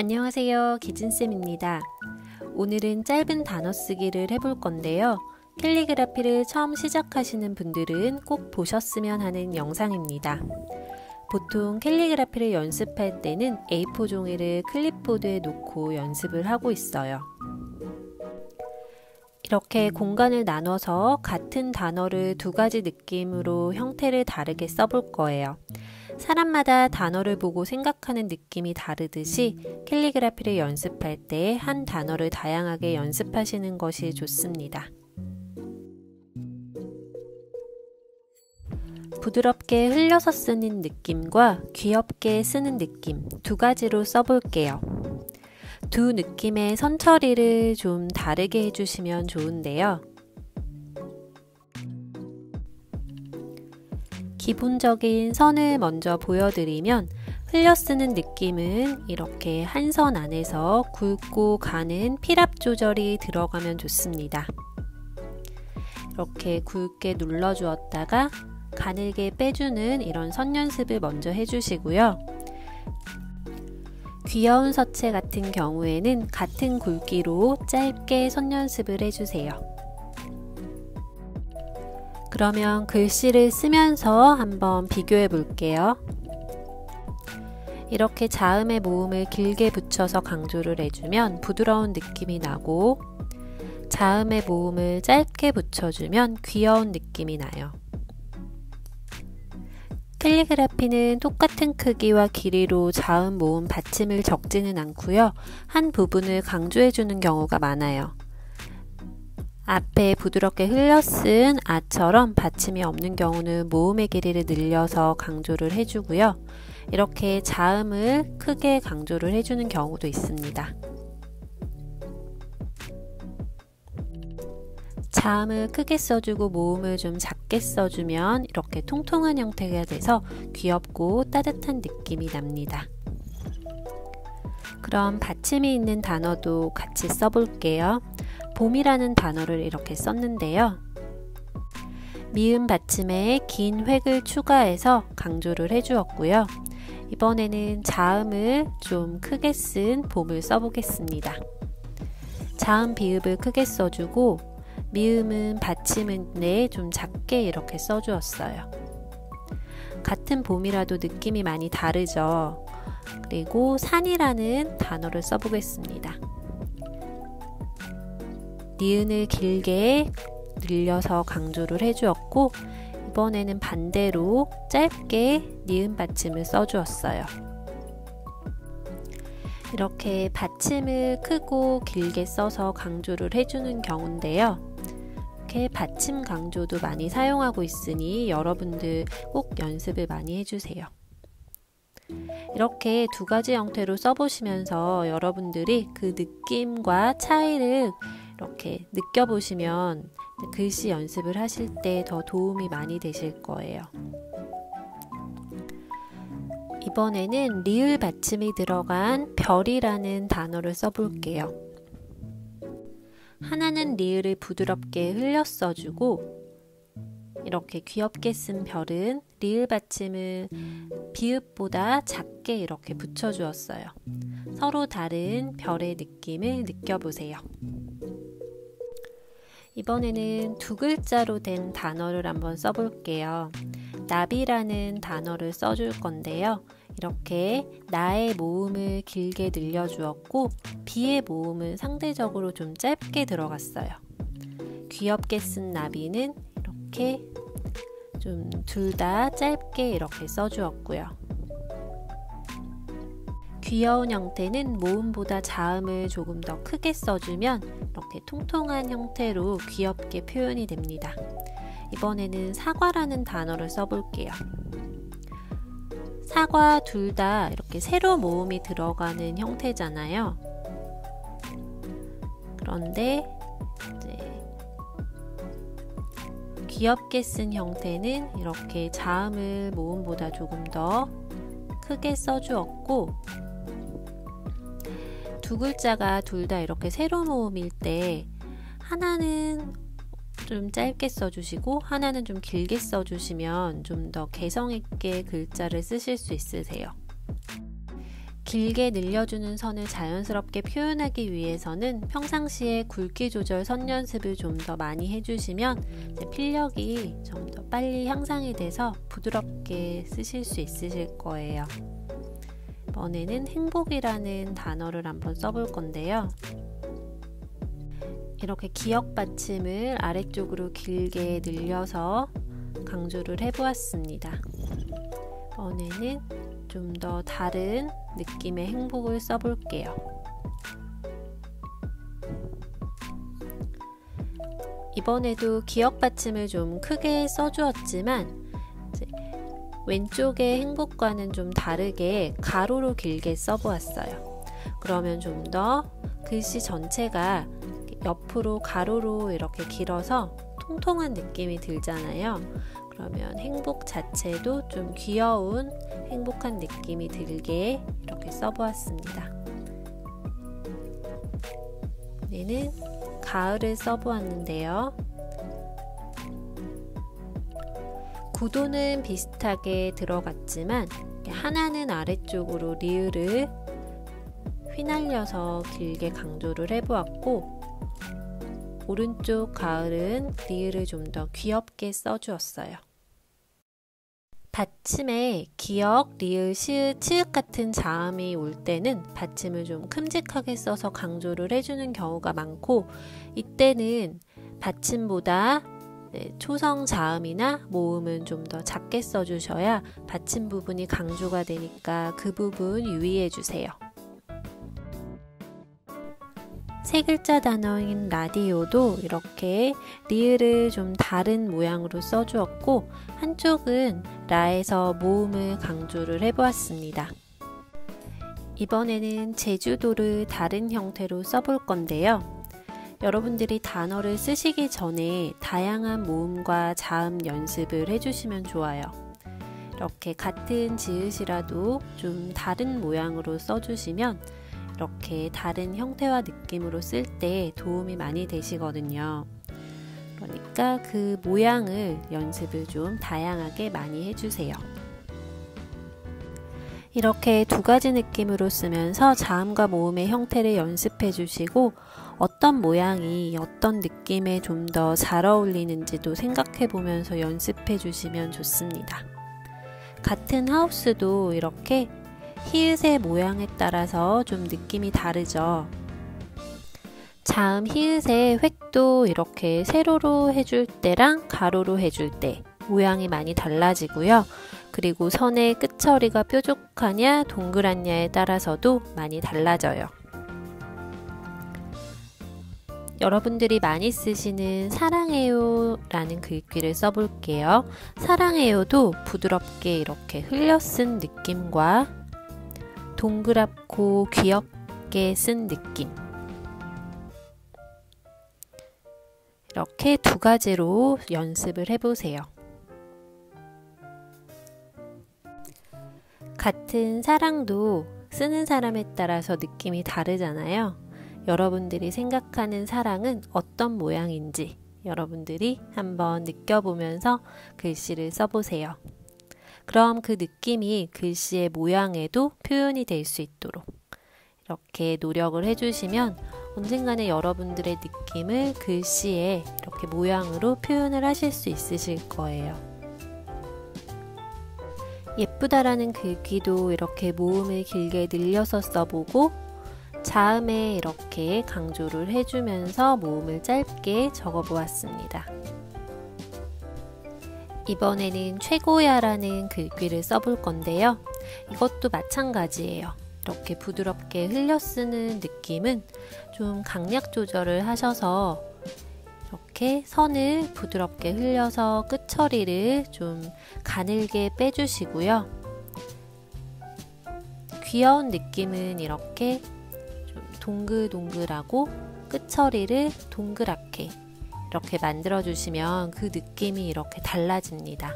안녕하세요, 기진쌤입니다. 오늘은 짧은 단어 쓰기를 해볼 건데요. 캘리그라피를 처음 시작하시는 분들은 꼭 보셨으면 하는 영상입니다. 보통 캘리그라피를 연습할 때는 A4 종이를 클립보드에 놓고 연습을 하고 있어요. 이렇게 공간을 나눠서 같은 단어를 두 가지 느낌으로 형태를 다르게 써볼 거예요. 사람마다 단어를 보고 생각하는 느낌이 다르듯이 캘리그라피를 연습할 때 한 단어를 다양하게 연습하시는 것이 좋습니다. 부드럽게 흘려서 쓰는 느낌과 귀엽게 쓰는 느낌 두 가지로 써볼게요. 두 느낌의 선 처리를 좀 다르게 해주시면 좋은데요. 기본적인 선을 먼저 보여드리면 흘려 쓰는 느낌은 이렇게 한 선 안에서 굵고 가는 필압 조절이 들어가면 좋습니다. 이렇게 굵게 눌러 주었다가 가늘게 빼주는 이런 선 연습을 먼저 해주시고요. 귀여운 서체 같은 경우에는 같은 굵기로 짧게 선 연습을 해주세요. 그러면 글씨를 쓰면서 한번 비교해 볼게요. 이렇게 자음의 모음을 길게 붙여서 강조를 해주면 부드러운 느낌이 나고, 자음의 모음을 짧게 붙여주면 귀여운 느낌이 나요. 캘리그라피는 똑같은 크기와 길이로 자음, 모음, 받침을 적지는 않고요. 한 부분을 강조해주는 경우가 많아요. 앞에 부드럽게 흘려 쓴 아처럼 받침이 없는 경우는 모음의 길이를 늘려서 강조를 해주고요. 이렇게 자음을 크게 강조를 해주는 경우도 있습니다. 자음을 크게 써주고 모음을 좀 작게 써주면 이렇게 통통한 형태가 돼서 귀엽고 따뜻한 느낌이 납니다. 그럼 받침이 있는 단어도 같이 써볼게요. 봄이라는 단어를 이렇게 썼는데요. 미음 받침에 긴 획을 추가해서 강조를 해주었고요. 이번에는 자음을 좀 크게 쓴 봄을 써보겠습니다. 자음 비읍을 크게 써주고 미음은 받침인데 좀 작게 이렇게 써주었어요. 같은 봄이라도 느낌이 많이 다르죠. 그리고 산이라는 단어를 써보겠습니다. 니은을 길게 늘려서 강조를 해주었고, 이번에는 반대로 짧게 니은 받침을 써주었어요. 이렇게 받침을 크고 길게 써서 강조를 해주는 경우인데요. 이렇게 받침 강조도 많이 사용하고 있으니 여러분들 꼭 연습을 많이 해주세요. 이렇게 두 가지 형태로 써보시면서 여러분들이 그 느낌과 차이를 이렇게 느껴보시면 글씨 연습을 하실 때 더 도움이 많이 되실 거예요. 이번에는 리을 받침이 들어간 별이라는 단어를 써볼게요. 하나는 리을을 부드럽게 흘려 써주고, 이렇게 귀엽게 쓴 별은 리을 받침을 비읍보다 작게 이렇게 붙여주었어요. 서로 다른 별의 느낌을 느껴보세요. 이번에는 두 글자로 된 단어를 한번 써볼게요. 나비라는 단어를 써줄 건데요. 이렇게 나의 모음을 길게 늘려주었고 비의 모음은 상대적으로 좀 짧게 들어갔어요. 귀엽게 쓴 나비는 이렇게 좀 둘 다 짧게 이렇게 써주었고요. 귀여운 형태는 모음보다 자음을 조금 더 크게 써주면 이렇게 통통한 형태로 귀엽게 표현이 됩니다. 이번에는 사과라는 단어를 써볼게요. 사과 둘 다 이렇게 세로 모음이 들어가는 형태잖아요. 그런데 이제 귀엽게 쓴 형태는 이렇게 자음을 모음보다 조금 더 크게 써주었고, 두 글자가 둘 다 이렇게 세로 모음일 때 하나는 좀 짧게 써주시고 하나는 좀 길게 써주시면 좀 더 개성 있게 글자를 쓰실 수 있으세요. 길게 늘려주는 선을 자연스럽게 표현하기 위해서는 평상시에 굵기 조절 선 연습을 좀 더 많이 해주시면 필력이 좀 더 빨리 향상이 돼서 부드럽게 쓰실 수 있으실 거예요. 이번에는 행복이라는 단어를 한번 써볼 건데요. 이렇게 기역 받침을 아래쪽으로 길게 늘려서 강조를 해보았습니다. 이번에는 좀 더 다른 느낌의 행복을 써볼게요. 이번에도 기역 받침을 좀 크게 써주었지만 왼쪽의 행복과는 좀 다르게 가로로 길게 써보았어요. 그러면 좀 더 글씨 전체가 옆으로 가로로 이렇게 길어서 통통한 느낌이 들잖아요. 그러면 행복 자체도 좀 귀여운 행복한 느낌이 들게 이렇게 써보았습니다. 얘는 가을을 써보았는데요. 구도는 비슷하게 들어갔지만 하나는 아래쪽으로 리을을 휘날려서 길게 강조를 해보았고, 오른쪽 가을은 리을을 좀 더 귀엽게 써주었어요. 받침에 기역, 리을, 시읒, 치읓 같은 자음이 올 때는 받침을 좀 큼직하게 써서 강조를 해주는 경우가 많고, 이때는 받침보다 초성 자음이나 모음은 좀 더 작게 써주셔야 받침 부분이 강조가 되니까 그 부분 유의해 주세요. 세 글자 단어인 라디오도 이렇게 리을을 좀 다른 모양으로 써주었고, 한쪽은 라에서 모음을 강조를 해보았습니다. 이번에는 제주도를 다른 형태로 써볼 건데요. 여러분들이 단어를 쓰시기 전에 다양한 모음과 자음 연습을 해주시면 좋아요. 이렇게 같은 지읒이라도 좀 다른 모양으로 써주시면 이렇게 다른 형태와 느낌으로 쓸 때 도움이 많이 되시거든요. 그러니까 그 모양을 연습을 좀 다양하게 많이 해주세요. 이렇게 두 가지 느낌으로 쓰면서 자음과 모음의 형태를 연습해 주시고, 어떤 모양이 어떤 느낌에 좀 더 잘 어울리는지도 생각해 보면서 연습해 주시면 좋습니다. 같은 하우스도 이렇게 히읗의 모양에 따라서 좀 느낌이 다르죠. 자음 히읗의 획도 이렇게 세로로 해줄 때랑 가로로 해줄 때 모양이 많이 달라지고요. 그리고 선의 끝처리가 뾰족하냐 동그랗냐에 따라서도 많이 달라져요. 여러분들이 많이 쓰시는 사랑해요 라는 글귀를 써볼게요. 사랑해요도 부드럽게 이렇게 흘려 쓴 느낌과 동그랗고 귀엽게 쓴 느낌, 이렇게 두 가지로 연습을 해보세요. 같은 사랑도 쓰는 사람에 따라서 느낌이 다르잖아요. 여러분들이 생각하는 사랑은 어떤 모양인지 여러분들이 한번 느껴보면서 글씨를 써보세요. 그럼 그 느낌이 글씨의 모양에도 표현이 될 수 있도록 이렇게 노력을 해주시면 언젠가는 여러분들의 느낌을 글씨에 이렇게 모양으로 표현을 하실 수 있으실 거예요. 예쁘다라는 글귀도 이렇게 모음을 길게 늘려서 써보고, 자음에 이렇게 강조를 해주면서 모음을 짧게 적어보았습니다. 이번에는 최고야라는 글귀를 써볼 건데요. 이것도 마찬가지예요. 이렇게 부드럽게 흘려 쓰는 느낌은 좀 강약 조절을 하셔서 이렇게 선을 부드럽게 흘려서 끝처리를 좀 가늘게 빼주시고요. 귀여운 느낌은 이렇게 좀 동글동글하고 끝처리를 동그랗게 이렇게 만들어주시면 그 느낌이 이렇게 달라집니다.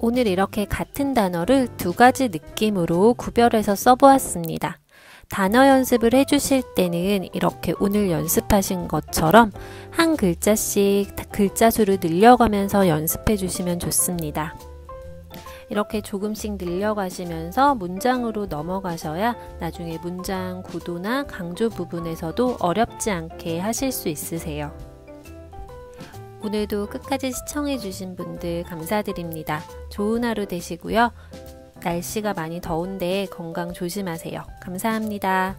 오늘 이렇게 같은 단어를 두 가지 느낌으로 구별해서 써보았습니다. 단어 연습을 해주실 때는 이렇게 오늘 연습하신 것처럼 한 글자씩 글자 수를 늘려가면서 연습해 주시면 좋습니다. 이렇게 조금씩 늘려가시면서 문장으로 넘어가셔야 나중에 문장 구도나 강조 부분에서도 어렵지 않게 하실 수 있으세요. 오늘도 끝까지 시청해주신 분들 감사드립니다. 좋은 하루 되시고요. 날씨가 많이 더운데 건강 조심하세요. 감사합니다.